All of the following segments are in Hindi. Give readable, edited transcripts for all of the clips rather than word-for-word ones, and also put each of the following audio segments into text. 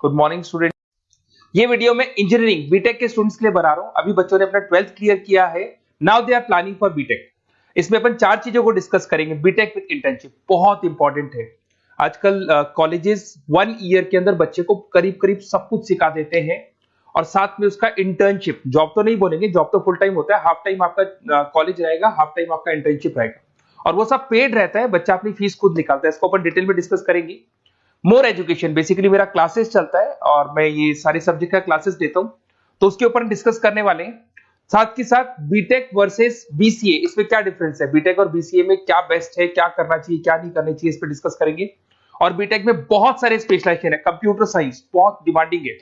Good morning student. ये वीडियो मैं इंजीनियरिंग बीटेक के स्टूडेंट्स के लिए बना रहा हूं। अभी बच्चों ने अपना 12th क्लियर किया है, now they are planning for BTech. इसमें अपन 4 चीजों को डिस्कस करेंगे। बीटेक विद इंटर्नशिप बहुत इंपॉर्टेंट है। आजकल कॉलेजेस 1 ईयर के अंदर बच्चे को करीब करीब सब कुछ सिखा देते हैं और साथ में उसका इंटर्नशिप, जॉब तो नहीं बोलेंगे, जॉब तो फुल टाइम होता है, हाफ टाइम आपका कॉलेज रहेगा, हाफ टाइम आपका इंटर्नशिप रहेगा और वो सब पेड रहता है। बच्चा अपनी फीस खुद निकालता है। इसको अपन डिटेल में डिस्कस करेंगे। मोर एजुकेशन, बेसिकली मेरा क्लासेस चलता है और मैं ये सारे सब्जेक्ट का क्लासेस देता हूं, तो उसके ऊपर डिस्कस करने वाले हैं। साथ के साथ बीटेक वर्सेस बीसीए, इसमें क्या डिफरेंस है, बीटेक और बीसीए में क्या बेस्ट है, क्या करना चाहिए क्या नहीं करना चाहिए, इस पर डिस्कस करेंगे। और बीटेक में बहुत सारे स्पेशलाइजेशन है। कंप्यूटर साइंस बहुत डिमांडिंग है,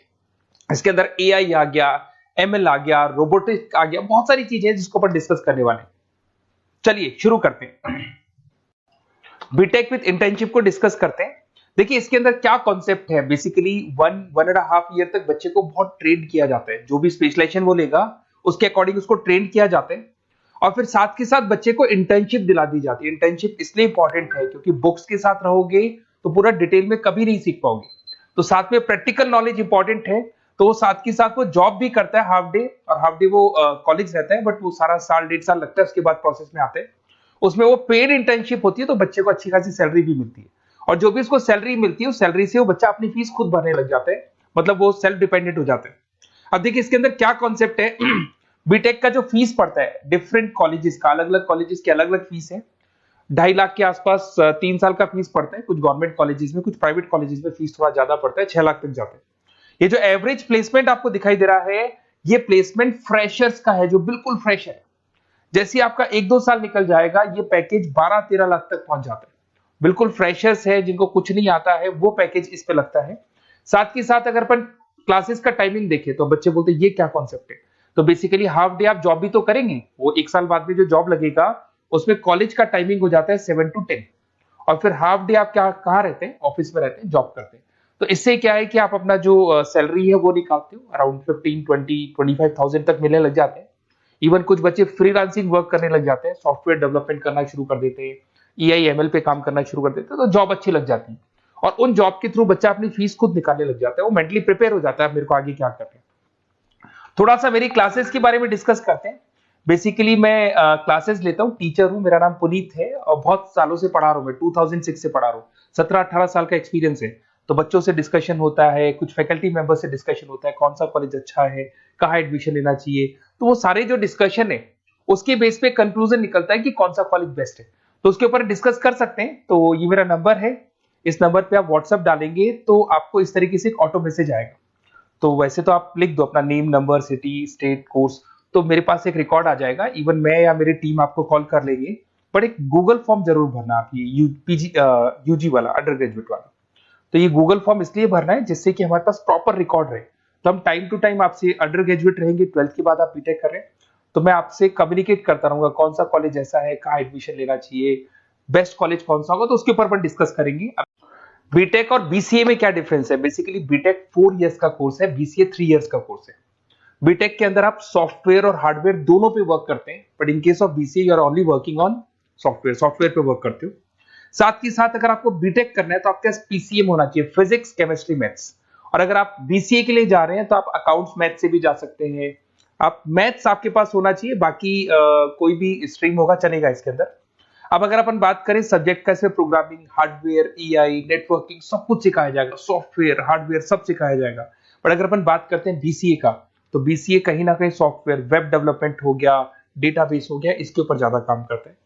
इसके अंदर एआई आ गया, एमएल आ गया, रोबोटिक्स आ गया, बहुत सारी चीजें हैं जिसको अपन डिस्कस करने वाले हैं। चलिए शुरू करते हैं। बीटेक विद इंटर्नशिप को डिस्कस करते हैं। देखिए इसके अंदर क्या कॉन्सेप्ट है। बेसिकली 1.5 ईयर तक बच्चे को बहुत ट्रेन किया जाता है। जो भी स्पेशलाइजेशन वो लेगा उसके अकॉर्डिंग उसको ट्रेन किया जाता है और फिर साथ के साथ बच्चे को इंटर्नशिप दिला दी जाती है। इंटर्नशिप इसलिए इंपॉर्टेंट है क्योंकि बुक्स के साथ रहोगे तो पूरा डिटेल में कभी नहीं सीख पाओगे, तो साथ में प्रैक्टिकल नॉलेज इंपॉर्टेंट है। तो वो साथ के साथ वो जॉब भी करता है हाफ डे, और हाफ डे वो कॉलेज रहता है, बट वो सारा साल 1.5 साल लगता है उसके बाद प्रोसेस में आते हैं। उसमें वो पेड इंटर्नशिप होती है, तो बच्चे को अच्छी खासी सैलरी भी मिलती है और जो भी उसको सैलरी मिलती है उस सैलरी से वो बच्चा अपनी फीस खुद भरने लग जाता है, मतलब वो सेल्फ डिपेंडेंट हो जाता है। अब देखिए इसके अंदर क्या कॉन्सेप्ट है। बीटेक का जो फीस पड़ता है डिफरेंट कॉलेजेस का, अलग अलग कॉलेजेस की अलग अलग फीस है। 2.5 लाख के आसपास 3 साल का फीस पड़ता है। कुछ गवर्नमेंट कॉलेजेस में, कुछ प्राइवेट कॉलेजेस में फीस थोड़ा ज्यादा पड़ता है, 6 लाख तक जाता है। ये जो एवरेज प्लेसमेंट आपको दिखाई दे रहा है, ये प्लेसमेंट फ्रेशर्स का है, जो बिल्कुल फ्रेश है। जैसे आपका 1-2 साल निकल जाएगा ये पैकेज 12-13 लाख तक पहुंच जाता है। बिल्कुल फ्रेशर्स है, जिनको कुछ नहीं आता है, वो पैकेज इस पे लगता है। साथ के साथ अगर अपन क्लासेस का टाइमिंग देखें तो बच्चे बोलते हैं ये क्या कॉन्सेप्ट है। तो बेसिकली हाफ डे आप जॉब भी तो करेंगे, वो 1 साल बाद में जो जॉब लगेगा उसमें कॉलेज का टाइमिंग हो जाता है 7 to 10 और फिर हाफ डे आप क्या कहाँ रहते हैं, ऑफिस में रहते हैं, जॉब करते हैं। तो इससे क्या है कि आप अपना जो सैलरी है वो निकालते हो, अराउंड 15, 20, 25,000 तक मिलने लग जाते हैं। इवन कुछ बच्चे फ्रीलांसिंग वर्क करने लग जाते हैं, सॉफ्टवेयर डेवलपमेंट करना शुरू कर देते हैं, एआई एमएल पे काम करना शुरू कर देते हैं, तो जॉब अच्छी लग जाती है और उन जॉब के थ्रू बच्चा अपनी फीस खुद निकालने लग जाता है। वो मेंटली प्रिपेयर हो जाता है मेरे को आगे क्या करना है। थोड़ा सा मेरी क्लासेस के बारे में डिस्कस करते हैं। बेसिकली मैं क्लासेस लेता हूँ, टीचर हूँ, मेरा नाम पुनीत है और बहुत सालों से पढ़ा रहा हूँ मैं, 2006 से पढ़ा रहा हूँ, 17-18 साल का एक्सपीरियंस है। तो बच्चों से डिस्कशन होता है, कुछ फैकल्टी मेंबर से डिस्कशन होता है, कौन सा कॉलेज अच्छा है, कहाँ एडमिशन लेना चाहिए। तो वो सारे जो डिस्कशन है उसके बेस पे कंक्लूजन निकलता है कि कौन सा कॉलेज बेस्ट है, तो उसके ऊपर डिस्कस कर सकते हैं। तो ये मेरा नंबर है, इस नंबर पे आप व्हाट्सएप डालेंगे तो आपको इस तरीके से एक ऑटो मैसेज आएगा। तो वैसे तो आप लिख दो अपना name, number, city, state, course, तो मेरे पास एक रिकॉर्ड आ जाएगा। इवन मैं या मेरी टीम आपको कॉल कर लेंगे, पर एक गूगल फॉर्म जरूर भरना आप, ये यूजी वाला, अंडर ग्रेजुएट वाला। तो ये गूगल फॉर्म इसलिए भरना है जिससे कि हमारे पास प्रॉपर रिकॉर्ड रहे। तो हम टाइम टू टाइम आपसे, अंडर ग्रेजुएट रहेंगे, 12th के बाद आप बीटेक कर रहे हैं, तो मैं आपसे कम्युनिकेट करता रहूंगा कौन सा कॉलेज ऐसा है, कहाँ एडमिशन लेना चाहिए, बेस्ट कॉलेज कौन सा होगा, तो उसके ऊपर अपन डिस्कस करेंगे। बीटेक और बीसीए में क्या डिफरेंस है। बेसिकली बीटेक 4 इयर्स का कोर्स है, बीसीए 3 इयर्स का कोर्स है। बीटेक के अंदर आप सॉफ्टवेयर और हार्डवेयर दोनों पे वर्क करते हैं, but in case of BCA you are only working on software, software पे वर्क करते हो। साथ के साथ अगर आपको बीटेक करना है तो आपके पास पीसीएम होना चाहिए, फिजिक्स, केमिस्ट्री, मैथ्स। और अगर आप बीसीए के लिए जा रहे हैं तो आप अकाउंट्स मैथ से भी जा सकते हैं। आप मैथ्स आपके पास होना चाहिए, बाकी कोई भी स्ट्रीम होगा चलेगा इसके अंदर। अब अगर अपन बात करें सब्जेक्ट का, इसमें प्रोग्रामिंग, हार्डवेयर, एआई, नेटवर्किंग सब कुछ सिखाया जाएगा, सॉफ्टवेयर, हार्डवेयर सब सिखाया जाएगा। पर अगर अपन बात करते हैं बीसीए का, तो बीसीए कहीं ना कहीं सॉफ्टवेयर, वेब डेवलपमेंट हो गया, डेटाबेस हो गया, इसके ऊपर ज्यादा काम करते हैं।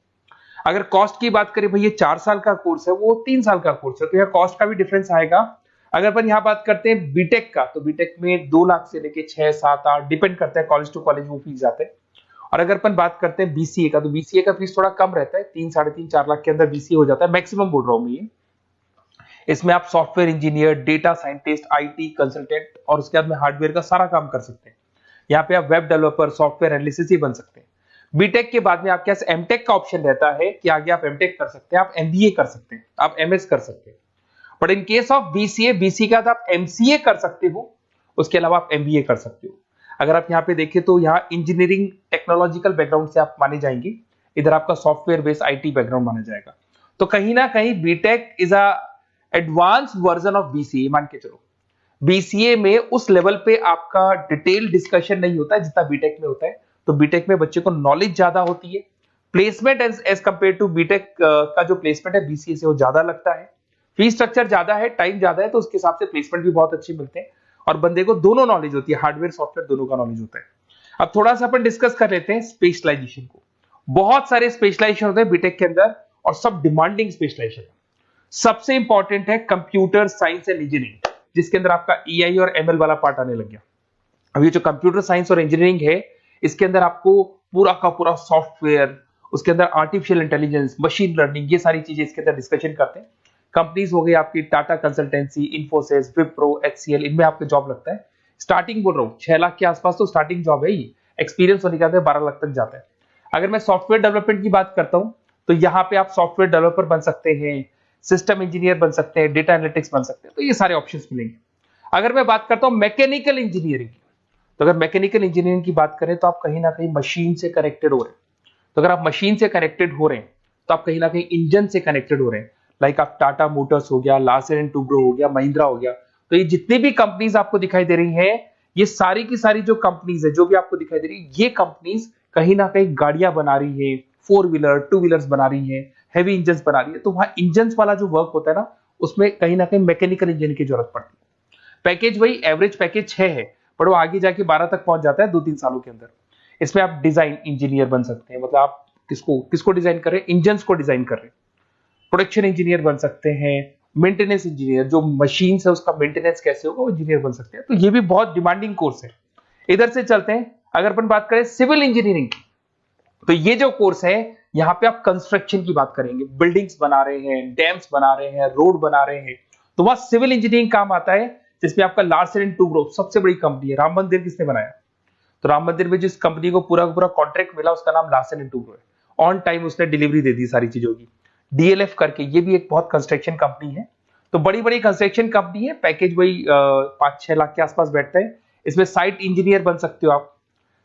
अगर कॉस्ट की बात करें, भाई ये 4 साल का कोर्स है, वो 3 साल का कोर्स है, तो यहाँ कॉस्ट का भी डिफरेंस आएगा। अगर अपन यहाँ बात करते हैं बीटेक का, तो बीटेक में 2 लाख से लेके 6, 7, 8 डिपेंड करता है, कॉलेज टू कॉलेज वो फीस जाते हैं। और अगर अपन बात करते हैं बीसीए का, तो बीसीए का फीस थोड़ा कम रहता है, 3, 3.5, 4 लाख के अंदर बीसीए हो जाता है, मैक्सिमम बोल रहा हूँ मैं ये। इसमें आप software engineer, data scientist, IT consultant और उसके बाद में हार्डवेयर का सारा काम कर सकते हैं। यहाँ पे आप वेब डेवलपर, सॉफ्टवेयर एनालिसिस ही बन सकते हैं। बीटेक के बाद में आपके पास एमटेक का ऑप्शन रहता है कि आगे आप एमटेक कर सकते हैं, आप एमबीए कर सकते हैं, आप एमएस कर सकते हैं। But in case of BCA, BCA का आप एमसीए कर सकते हो, उसके अलावा आप एमबीए कर सकते हो। अगर आप यहाँ पे देखें तो यहाँ इंजीनियरिंग टेक्नोलॉजिकल बैकग्राउंड से आप माने जाएंगे, इधर आपका सॉफ्टवेयर बेस्ड आईटी बैकग्राउंड माना जाएगा। तो कहीं ना कहीं BTech is a advance version of BCA मान के चलो। बीसीए में उस लेवल पे आपका डिटेल डिस्कशन नहीं होता है जितना बीटेक में होता है। तो बीटेक में बच्चे को नॉलेज ज्यादा होती है, placement as compare to BTech का जो प्लेसमेंट है बीसीए से वो ज्यादा लगता है, फीस स्ट्रक्चर ज्यादा है, टाइम ज्यादा है, तो उसके हिसाब से प्लेसमेंट भी बहुत अच्छे मिलते हैं और बंदे को दोनों नॉलेज होती है, हार्डवेयर सॉफ्टवेयर दोनों का नॉलेज होता है। अब थोड़ा सा अपन डिस्कस कर लेते हैं स्पेशलाइजेशन को। बहुत सारे स्पेशलाइजेशन होते हैं बीटेक के अंदर और सब डिमांडिंग स्पेशलाइजेशन है। सबसे इंपॉर्टेंट है कंप्यूटर साइंस एंड इंजीनियरिंग, जिसके अंदर आपका ईआई और एमएल वाला पार्ट आने लग गया। अब ये जो कंप्यूटर साइंस और इंजीनियरिंग है, इसके अंदर आपको पूरा का पूरा सॉफ्टवेयर, उसके अंदर आर्टिफिशियल इंटेलिजेंस, मशीन लर्निंग, ये सारी चीजें इसके अंदर डिस्कशन करते हैं। कंपनीज हो गई आपकी टाटा कंसल्टेंसी, इन्फोसिस, विप्रो, एचसीएल, इनमें आपका जॉब लगता है। स्टार्टिंग बोल रहा हूँ 6 लाख के आसपास तो स्टार्टिंग जॉब है ये, एक्सपीरियंस होने के बाद 12 लाख तक जाता है। अगर मैं सॉफ्टवेयर डेवलपमेंट की बात करता हूँ तो यहाँ पे आप सॉफ्टवेयर डेवलपर बन सकते हैं, सिस्टम इंजीनियर बन सकते हैं, डेटा एनालिटिक्स बन सकते हैं, तो ये सारे ऑप्शंस मिलेंगे। अगर मैं बात करता हूँ मैकेनिकल इंजीनियरिंग की, तो अगर मैकेनिकल इंजीनियरिंग की बात करें तो आप कहीं ना कहीं मशीन से कनेक्टेड हो रहे हैं। तो अगर आप मशीन से कनेक्टेड हो रहे हैं तो आप कहीं ना कहीं इंजन से कनेक्टेड हो रहे हैं। लाइक आप टाटा मोटर्स हो गया, लार्सन एंड टुब्रो हो गया, महिंद्रा हो गया, तो ये जितनी भी कंपनीज आपको दिखाई दे रही हैं, ये सारी की सारी जो कंपनीज है जो भी आपको दिखाई दे रही है, ये कंपनीज कहीं ना कहीं गाड़ियां बना रही है, 4 व्हीलर 2 व्हीलर्स बना रही है, हैवी इंजन बना रही है। तो वहां इंजन वाला जो वर्क होता है ना, उसमें कहीं ना कहीं मैकेनिकल इंजीनियर की जरूरत पड़ती है। पैकेज वही एवरेज पैकेज 6 है, पर वो आगे जाके 12 तक पहुंच जाता है 2-3 सालों के अंदर। इसमें आप डिजाइन इंजीनियर बन सकते हैं, मतलब आप किसको डिजाइन कर रहे हैं, इंजन को डिजाइन कर रहे हैं। प्रोडक्शन इंजीनियर बन सकते हैं, मेंटेनेंस इंजीनियर, जो मशीन है उसका मेंटेनेंस कैसे होगा वो इंजीनियर बन सकते हैं। तो ये भी बहुत डिमांडिंग कोर्स है। इधर से चलते हैं, अगर अपन बात करें सिविल इंजीनियरिंग की, तो ये जो कोर्स है यहाँ पे आप कंस्ट्रक्शन की बात करेंगे, बिल्डिंग्स बना रहे हैं, डैम्स बना रहे हैं, रोड बना रहे हैं, तो वहां सिविल इंजीनियरिंग काम आता है। जिसमें आपका लार्सन एंड टुब्रो सबसे बड़ी कंपनी है। राम मंदिर किसने बनाया? तो राम मंदिर में जिस कंपनी को पूरा पूरा कॉन्ट्रैक्ट मिला उसका नाम लार्सन एंड टुब्रो है। ऑन टाइम उसने डिलीवरी दे दी सारी चीजों की। डीएलएफ करके ये भी एक बहुत कंस्ट्रक्शन कंपनी है। तो बड़ी बड़ी कंस्ट्रक्शन कंपनी है, पैकेज वही 5-6 लाख के आसपास बैठता है। इसमें साइट इंजीनियर बन सकते हो आप,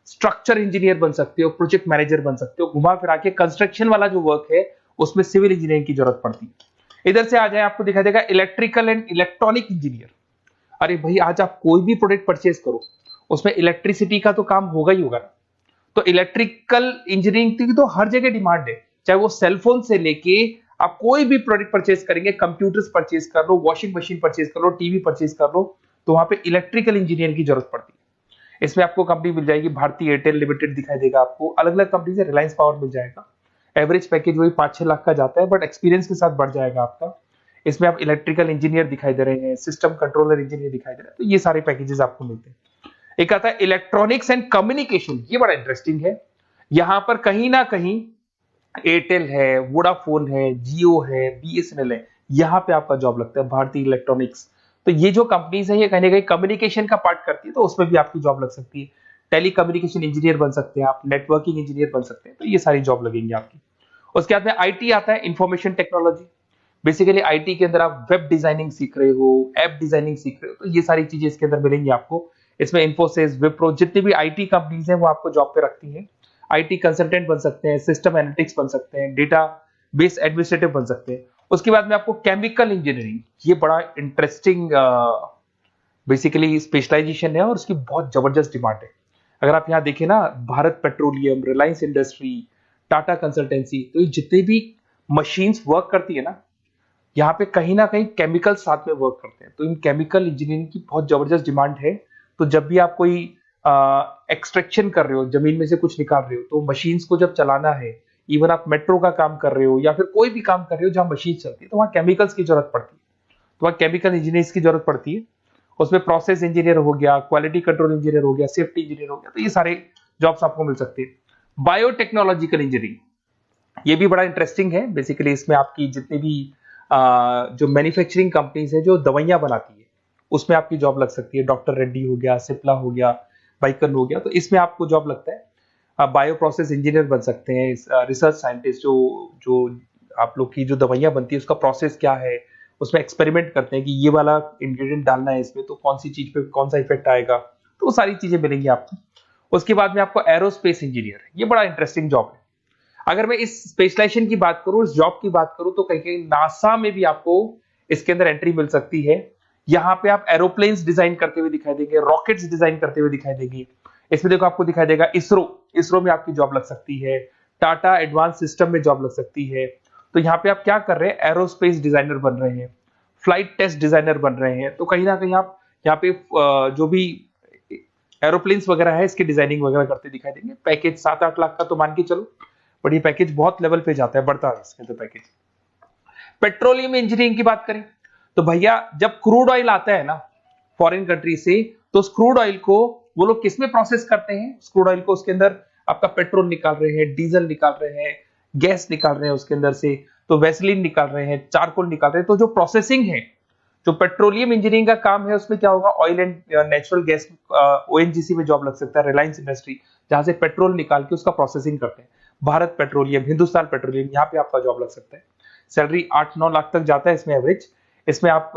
स्ट्रक्चर इंजीनियर बन सकते हो, प्रोजेक्ट मैनेजर बन सकते हो। घुमा फिरा के कंस्ट्रक्शन वाला जो वर्क है उसमें सिविल इंजीनियरिंग की जरूरत पड़ती है। इधर से आ जाए, आपको दिखाई देगा इलेक्ट्रिकल एंड इलेक्ट्रॉनिक इंजीनियर। अरे भाई, आज आप कोई भी प्रोडक्ट परचेज करो उसमें इलेक्ट्रिसिटी का तो काम होगा ही होगा ना। तो इलेक्ट्रिकल इंजीनियरिंग की तो हर जगह डिमांड है, चाहे वो सेलफोन से लेके आप कोई भी प्रोडक्ट परचेज करेंगे, कंप्यूटर्स परचेज कर लो, वॉशिंग मशीन परचेज कर लो, टीवी परचेज कर लो, तो वहां पे इलेक्ट्रिकल इंजीनियर की जरूरत पड़ती है। इसमें आपको कंपनी मिल जाएगी, भारतीय एयरटेल लिमिटेड दिखाई देगा आपको, अलग अलग कंपनी से, रिलायंस पावर मिल जाएगा। एवरेज पैकेज वही 5-6 लाख का जाता है, बट एक्सपीरियंस के साथ बढ़ जाएगा आपका। इसमें आप इलेक्ट्रिकल इंजीनियर दिखाई दे रहे हैं, सिस्टम कंट्रोलर इंजीनियर दिखाई दे रहे हैं, तो ये सारे पैकेजेस आपको मिलते हैं। एक आता है इलेक्ट्रॉनिक्स एंड कम्युनिकेशन, ये बड़ा इंटरेस्टिंग है। यहां पर कहीं ना कहीं एयरटेल है, वोडाफोन है, जियो है, बीएसएनएल है, यहां पे आपका जॉब लगता है, भारतीय इलेक्ट्रॉनिक्स। तो ये जो कंपनीज है ये कहीं ना कहीं कम्युनिकेशन का पार्ट करती है, तो उसमें भी आपकी जॉब लग सकती है। टेली कम्युनिकेशन इंजीनियर बन सकते हैं आप, नेटवर्किंग इंजीनियर बन सकते हैं, तो ये सारी जॉब लगेंगी आपकी। उसके बाद में आईटी आता है, इंफॉर्मेशन टेक्नोलॉजी। बेसिकली आईटी के अंदर आप वेब डिजाइनिंग सीख रहे हो, ऐप डिजाइनिंग सीख रहे हो, तो ये सारी चीजें इसके अंदर मिलेंगी आपको। इसमें इन्फोसिस, विप्रो, जितनी भी आईटी कंपनीज हैं वो आपको जॉब पे रखती हैं। आईटी कंसल्टेंट बन सकते हैं, सिस्टम एनालिटिक्स बन सकते हैं, डेटा बेस एडमिनिस्ट्रेटिव बन सकते हैं। उसके बाद में आपको केमिकल इंजीनियरिंग, ये बड़ा इंटरेस्टिंग बेसिकली स्पेशलाइजेशन है और उसकी बहुत जबरदस्त डिमांड है। अगर आप यहाँ देखें ना, Bharat petroleum, Reliance industry, Tata consultancy, तो ये जितनी भी मशीन्स वर्क करती है ना, यहाँ पे कहीं ना कहीं केमिकल साथ में वर्क करते हैं। तो इन केमिकल इंजीनियरिंग की बहुत जबरदस्त डिमांड है। तो जब भी आप कोई एक्सट्रैक्शन कर रहे हो, जमीन में से कुछ निकाल रहे हो, तो मशीन्स को जब चलाना है, इवन आप मेट्रो का काम कर रहे हो या फिर कोई भी काम कर रहे हो जहां मशीन चलती है, तो वहां केमिकल्स की जरूरत पड़ती है, तो वहां केमिकल इंजीनियर्स की जरूरत पड़ती है। उसमें प्रोसेस इंजीनियर हो गया, क्वालिटी कंट्रोल इंजीनियर हो गया, सेफ्टी इंजीनियर हो गया, तो ये सारे जॉब्स आपको मिल सकते हैं। बायोटेक्नोलॉजिकल इंजीनियरिंग, ये भी बड़ा इंटरेस्टिंग है। बेसिकली इसमें आपकी जितनी भी जो मैन्युफैक्चरिंग कंपनीज है जो दवाइयां बनाती है, उसमें आपकी जॉब लग सकती है। डॉक्टर रेड्डी हो गया, सिप्ला हो गया, बाइकन हो गया, तो इसमें आपको जॉब लगता है। बायो प्रोसेस इंजीनियर बन सकते हैं, रिसर्च साइंटिस्ट, जो आप लोग की जो दवाइयां बनती है उसका प्रोसेस क्या है, उसमें एक्सपेरिमेंट करते हैं कि ये वाला इंग्रेडिएंट डालना है इसमें तो कौन सी चीज पे कौन सा इफेक्ट आएगा, तो वो सारी चीजें मिलेंगी आपको। उसके बाद में आपको एरोस्पेस इंजीनियर, ये बड़ा इंटरेस्टिंग जॉब है। अगर मैं इस स्पेशलाइजेशन की बात करूं, इस जॉब की बात करूं, तो कहीं कहीं नासा में भी आपको इसके अंदर एंट्री मिल सकती है। यहाँ पे आप एरोप्लेन्स डिजाइन करते हुए दिखाई देंगे, रॉकेट्स डिजाइन करते हुए दिखाई देंगे। इसमें देखो आपको दिखाई देगा इसरो में आपकी जॉब लग सकती है, टाटा एडवांस सिस्टम में जॉब लग सकती है। तो यहाँ पे आप क्या कर रहे हैं, एरोस्पेस डिजाइनर बन रहे हैं, फ्लाइट टेस्ट डिजाइनर बन रहे हैं। तो कहीं ना कहीं आप यहाँ पे जो भी एरोप्लेन्स वगैरह है इसकी डिजाइनिंग वगैरह करते दिखाई देंगे। पैकेज 7-8 लाख का तो मान के चलो, बट ये पैकेज बहुत लेवल पे जाता है, बढ़ता है इसके तो पैकेज। पेट्रोलियम इंजीनियरिंग की बात करें तो भैया जब क्रूड ऑयल आता है ना फॉरेन कंट्री से, तो उस क्रूड ऑयल को वो लोग किसमें प्रोसेस करते हैं, क्रूड ऑयल को उसके अंदर आपका पेट्रोल निकाल रहे हैं, डीजल निकाल रहे हैं, गैस निकाल रहे हैं उसके अंदर से, तो वैसलीन निकाल रहे हैं, चारकोल निकाल रहे हैं। तो जो प्रोसेसिंग है, जो पेट्रोलियम इंजीनियरिंग का काम है, उसमें क्या होगा, oil and natural gas, ONGC में जॉब लग सकता है, रिलायंस इंडस्ट्री जहां से पेट्रोल निकाल के उसका प्रोसेसिंग करते हैं, भारत पेट्रोलियम, हिंदुस्तान पेट्रोलियम, यहाँ पे आपका जॉब लग सकता है। सैलरी 8-9 लाख तक जाता है इसमें एवरेज। इसमें आप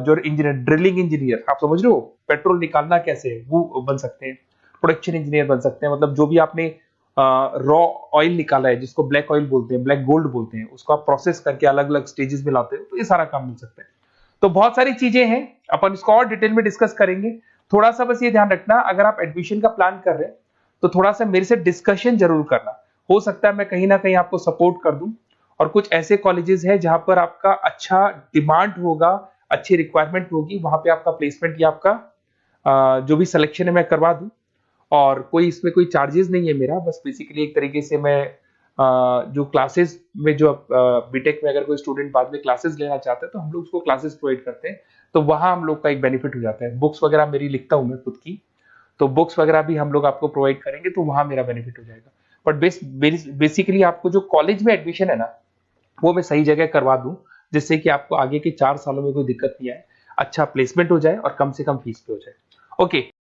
जो इंजीनियर, ड्रिलिंग इंजीनियर, आप समझ रहे हो पेट्रोल निकालना कैसे है, वो बन सकते हैं। प्रोडक्शन इंजीनियर बन सकते हैं, मतलब जो भी आपने रॉ ऑयल निकाला है, जिसको ब्लैक ऑयल बोलते हैं, ब्लैक गोल्ड बोलते हैं, उसको आप प्रोसेस करके अलग अलग स्टेजेस में लाते हो, तो ये सारा काम मिल सकता है। तो बहुत सारी चीजें हैं, अपन इसको और डिटेल में डिस्कस करेंगे। थोड़ा सा बस ये ध्यान रखना, अगर आप एडमिशन का प्लान कर रहे हैं तो थोड़ा सा मेरे से डिस्कशन जरूर करना। हो सकता है मैं कहीं ना कहीं आपको सपोर्ट कर दूं, और कुछ ऐसे कॉलेजेस हैं जहां पर आपका अच्छा डिमांड होगा, अच्छी रिक्वायरमेंट होगी, वहां पे आपका प्लेसमेंट या आपका जो भी सिलेक्शन है मैं करवा दूं। और कोई इसमें कोई चार्जेस नहीं है मेरा, बस बेसिकली एक तरीके से मैं जो क्लासेस में, जो बीटेक में अगर कोई स्टूडेंट बाद में क्लासेस लेना चाहता है तो हम लोग उसको क्लासेस प्रोवाइड करते हैं, तो वहां हम लोग का एक बेनिफिट हो जाता है। बुक्स वगैरह मेरी लिखता हूं मैं खुद की, तो बुक्स वगैरह भी हम लोग आपको प्रोवाइड करेंगे, तो वहां मेरा बेनिफिट हो जाएगा। बट बेसिकली आपको जो कॉलेज में एडमिशन है ना, वो मैं सही जगह करवा दूं, जिससे कि आपको आगे के 4 सालों में कोई दिक्कत नहीं आए, अच्छा प्लेसमेंट हो जाए और कम से कम फीस पे हो जाए। ओके।